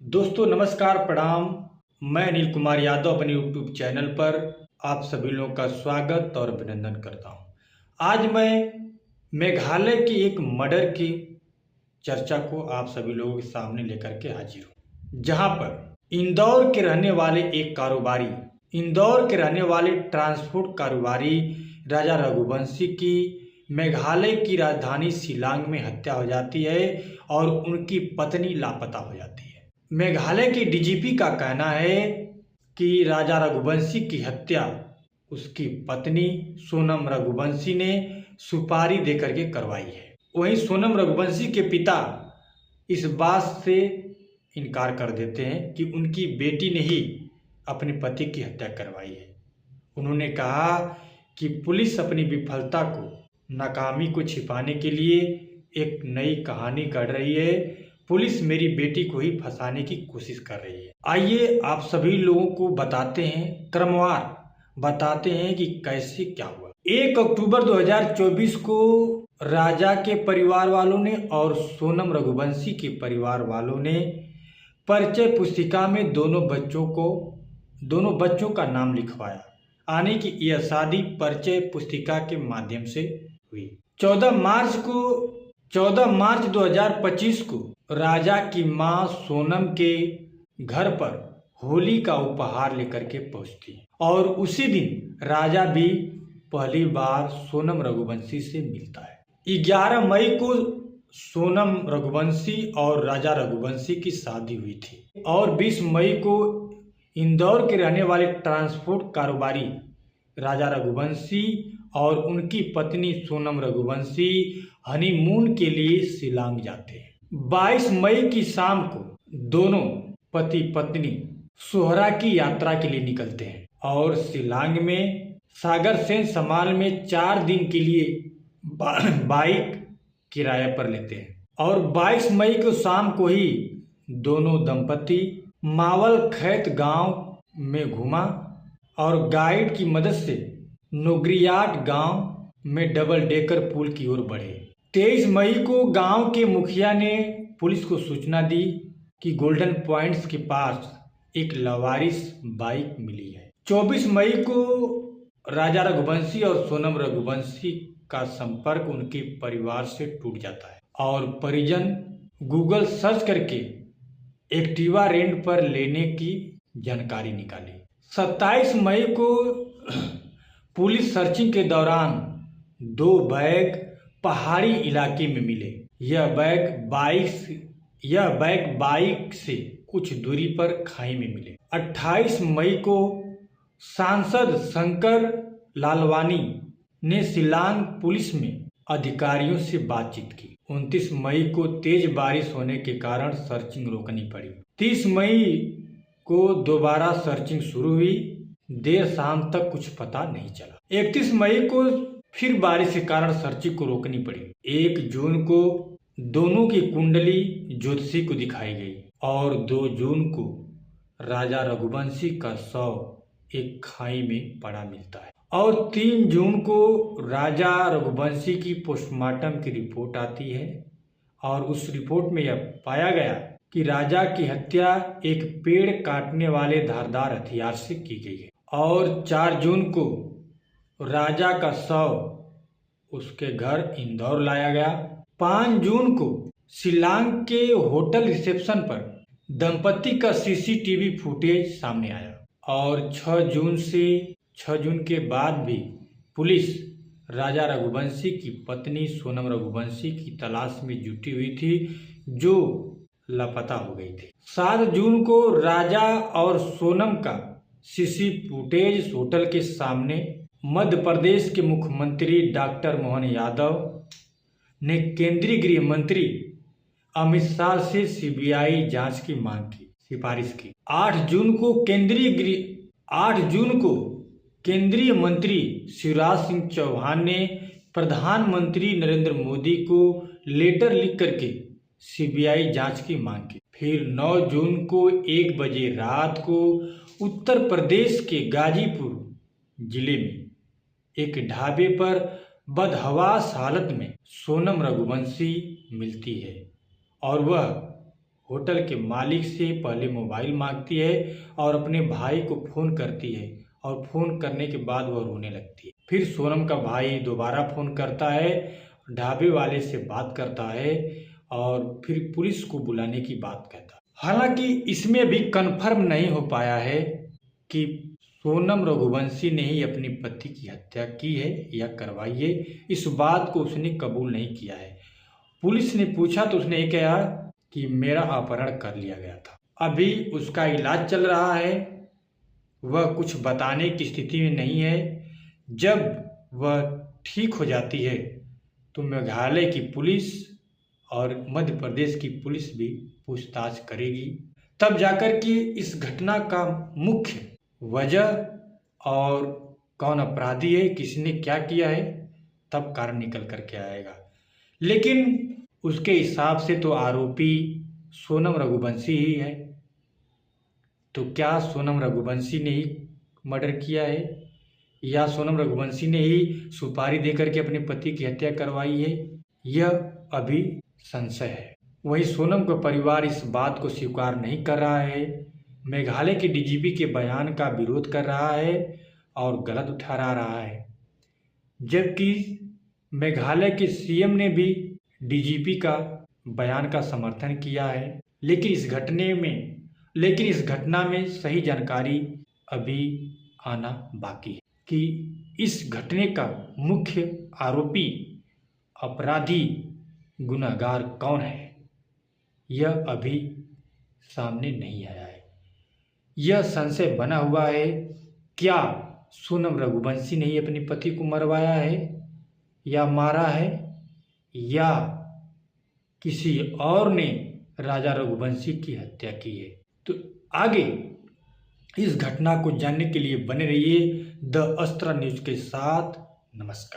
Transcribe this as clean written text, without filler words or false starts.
दोस्तों नमस्कार प्रणाम। मैं अनिल कुमार यादव अपने यूट्यूब चैनल पर आप सभी लोगों का स्वागत और अभिनंदन करता हूं। आज मैं मेघालय की एक मर्डर की चर्चा को आप सभी लोगों के सामने लेकर के हाजिर हूं, जहां पर इंदौर के रहने वाले एक कारोबारी, इंदौर के रहने वाले ट्रांसपोर्ट कारोबारी राजा रघुवंशी की मेघालय की राजधानी शिलांग में हत्या हो जाती है और उनकी पत्नी लापता हो जाती है। मेघालय के डीजीपी का कहना है कि राजा रघुवंशी की हत्या उसकी पत्नी सोनम रघुवंशी ने सुपारी देकर के करवाई है। वहीं सोनम रघुवंशी के पिता इस बात से इनकार कर देते हैं कि उनकी बेटी ने ही अपने पति की हत्या करवाई है। उन्होंने कहा कि पुलिस अपनी विफलता को, नाकामी को छिपाने के लिए एक नई कहानी गढ़ रही है। पुलिस मेरी बेटी को ही फंसाने की कोशिश कर रही है। आइए आप सभी लोगों को बताते हैं, क्रमवार बताते हैं कि कैसे क्या हुआ। 1 अक्टूबर 2024 को राजा के परिवार वालों ने और सोनम रघुवंशी के परिवार वालों ने परिचय पुस्तिका में दोनों बच्चों का नाम लिखवाया। आने की यह शादी परिचय पुस्तिका के माध्यम से हुई। 14 मार्च 2025 को राजा की मां सोनम के घर पर होली का उपहार लेकर के पहुंचती है और उसी दिन राजा भी पहली बार सोनम रघुवंशी से मिलता है। 11 मई को सोनम रघुवंशी और राजा रघुवंशी की शादी हुई थी और 20 मई को इंदौर के रहने वाले ट्रांसपोर्ट कारोबारी राजा रघुवंशी और उनकी पत्नी सोनम रघुवंशी हनीमून के लिए शिलांग जाते हैं। 22 मई की शाम को दोनों पति पत्नी सोहरा की यात्रा के लिए निकलते हैं और शिलांग में सागर सेन समाल में 4 दिन के लिए बाइक किराए पर लेते हैं और 22 मई को शाम को ही दोनों दंपति मावल खैत गांव में घूमा और गाइड की मदद से नोगरियाट गांव में डबल डेकर पुल की ओर बढ़े। 23 मई को गांव के मुखिया ने पुलिस को सूचना दी कि गोल्डन पॉइंट्स के पास एक लवारिस बाइक मिली है। 24 मई को राजा रघुवंशी और सोनम रघुवंशी का संपर्क उनके परिवार से टूट जाता है और परिजन गूगल सर्च करके एक्टिवा रेंट पर लेने की जानकारी निकाली। 27 मई को पुलिस सर्चिंग के दौरान 2 बैग पहाड़ी इलाके में मिले। यह बैग बाइक से कुछ दूरी पर खाई में मिले। 28 मई को सांसद शंकर लालवानी ने शिलांग पुलिस में अधिकारियों से बातचीत की। 29 मई को तेज बारिश होने के कारण सर्चिंग रोकनी पड़ी। 30 मई को दोबारा सर्चिंग शुरू हुई। देर शाम तक कुछ पता नहीं चला। 31 मई को फिर बारिश के कारण सर्चिंग को रोकनी पड़ी। 1 जून को दोनों की कुंडली ज्योतिषी को दिखाई गई और 2 जून को राजा रघुवंशी का शव एक खाई में पड़ा मिलता है और 3 जून को राजा रघुवंशी की पोस्टमार्टम की रिपोर्ट आती है और उस रिपोर्ट में यह पाया गया कि राजा की हत्या एक पेड़ काटने वाले धारदार हथियार से की गई है और 4 जून को राजा का शव उसके घर इंदौर लाया गया। 5 जून को शिलांग के होटल रिसेप्शन पर दंपति का सीसीटीवी फुटेज सामने आया और 6 जून के बाद भी पुलिस राजा रघुवंशी की पत्नी सोनम रघुवंशी की तलाश में जुटी हुई थी जो लापता हो गई थी। 7 जून को राजा और सोनम का सीसी फुटेज होटल के सामने मध्य प्रदेश के मुख्यमंत्री डॉक्टर मोहन यादव ने केंद्रीय गृह मंत्री अमित शाह से सीबीआई जांच की मांग की, सिफारिश की। 8 जून को केंद्रीय मंत्री शिवराज सिंह चौहान ने प्रधानमंत्री नरेंद्र मोदी को लेटर लिख करके सीबीआई जांच की मांग की। फिर 9 जून को 1 बजे रात को उत्तर प्रदेश के गाजीपुर जिले में एक ढाबे पर बदहवास हालत में सोनम रघुवंशी मिलती है और वह होटल के मालिक से पहले मोबाइल मांगती है और अपने भाई को फ़ोन करती है और फ़ोन करने के बाद वह रोने लगती है। फिर सोनम का भाई दोबारा फ़ोन करता है, ढाबे वाले से बात करता है और फिर पुलिस को बुलाने की बात कहता है। हालांकि इसमें भी कन्फर्म नहीं हो पाया है कि सोनम रघुवंशी ने ही अपने पति की हत्या की है या करवाई है। इस बात को उसने कबूल नहीं किया है। पुलिस ने पूछा तो उसने ये कहा कि मेरा अपहरण कर लिया गया था। अभी उसका इलाज चल रहा है, वह कुछ बताने की स्थिति में नहीं है। जब वह ठीक हो जाती है तो मेघालय की पुलिस और मध्य प्रदेश की पुलिस भी पूछताछ करेगी, तब जाकर कि इस घटना का मुख्य वजह और कौन अपराधी है, किसने क्या किया है, तब कारण निकल कर के आएगा। लेकिन उसके हिसाब से तो आरोपी सोनम रघुवंशी ही है। तो क्या सोनम रघुवंशी ने ही मर्डर किया है या सोनम रघुवंशी ने ही सुपारी देकर के अपने पति की हत्या करवाई है, यह अभी संशय है। वहीं सोनम का परिवार इस बात को स्वीकार नहीं कर रहा है, मेघालय के डीजीपी के बयान का विरोध कर रहा है और गलत ठहरा रहा है। जबकि मेघालय के सीएम ने भी डीजीपी का बयान का समर्थन किया है। लेकिन इस घटना में सही जानकारी अभी आना बाकी है कि इस घटने का मुख्य आरोपी, अपराधी, गुनहगार कौन है, यह अभी सामने नहीं आया है। यह संशय बना हुआ है, क्या सोनम रघुवंशी ने ही अपने पति को मरवाया है या मारा है, या किसी और ने राजा रघुवंशी की हत्या की है। तो आगे इस घटना को जानने के लिए बने रहिए द अस्त्र न्यूज़ के साथ। नमस्कार।